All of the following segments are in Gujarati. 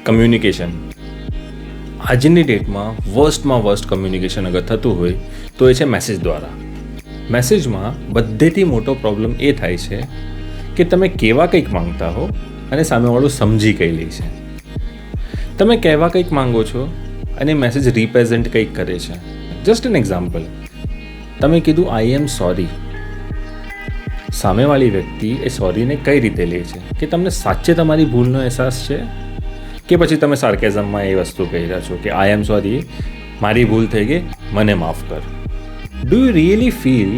કમ્યુનિકેશન. આજની ડેટમાં વર્સ્ટ કમ્યુનિકેશન અગર થતું હોય તો એ છે મેસેજ દ્વારા. મેસેજમાં બધેથી મોટો પ્રોબ્લેમ એ થાય છે કે તમે કહેવા કંઈક માંગતા હો અને સામેવાળું સમજી કંઈ લે છે. તમે કહેવા કંઈક માંગો છો અને મેસેજ રિપ્રેઝેન્ટ કંઈક કરે છે. જસ્ટ એન એક્ઝામ્પલ, તમે કીધું આઈ એમ સોરી. સામેવાળી વ્યક્તિ એ સોરીને કઈ રીતે લે છે કે તમને સાચે તમારી ભૂલનો અહેસાસ છે કે પછી તમે સાર્કેઝમમાં એ વસ્તુ કહી રહ્યા છો કે આઈ એમ સોરી, મારી ભૂલ થઈ ગઈ, મને માફ કર. ડુ યુ રિયલી ફીલ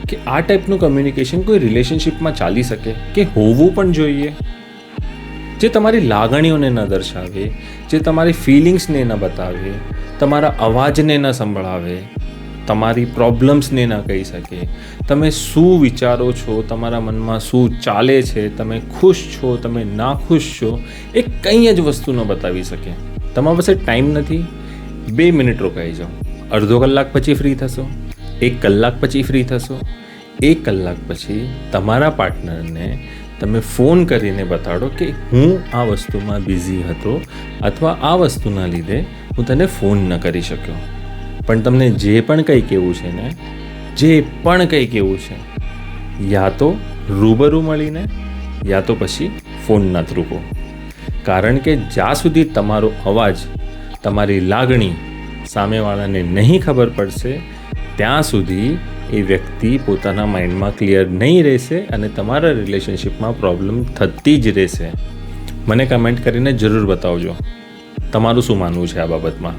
કે આ ટાઈપનું કમ્યુનિકેશન કોઈ રિલેશનશિપમાં ચાલી શકે કે હોવું પણ જોઈએ? જે તમારી લાગણીઓને ન દર્શાવે, જે તમારી ફિલિંગ્સને ન બતાવે, તમારા અવાજને ન સંભળાવે, તમારી પ્રોબ્લેમ્સને ન કહી શકે, તમે શું વિચારો છો, તમારા મનમાં શું ચાલે છે, તમે ખુશ છો, તમે નાખુશ છો, એ કંઈ જ વસ્તુ ન બતાવી શકે. તમારા પાસે ટાઈમ નથી, 2 મિનિટ રોકાઈ જાઓ. અડધો કલાક પછી ફ્રી થશો, 1 કલાક પછી ફ્રી થશો. 1 કલાક પછી તમારા પાર્ટનરને તમે ફોન કરીને બતાડો કે હું આ વસ્તુમાં બિઝી હતો અથવા આ વસ્તુના લીધે હું તને ફોન ન કરી શક્યો. પણ તમને જે પણ કંઈ કહેવું છે ને, જે પણ કંઈ કહેવું છે, યા તો રૂબરૂ મળીને યા તો પછી ફોનના થ્રુ કહો. કારણ કે જ્યાં સુધી તમારો અવાજ, તમારી લાગણી સામેવાળાને નહીં ખબર પડશે ત્યાં સુધી એ વ્યક્તિ પોતાના માઇન્ડમાં ક્લિયર નહીં રહેશે અને તમારા રિલેશનશિપમાં પ્રોબ્લેમ થતી જ રહેશે. મને કમેન્ટ કરીને જરૂર બતાવજો તમારું શું માનવું છે આ બાબતમાં.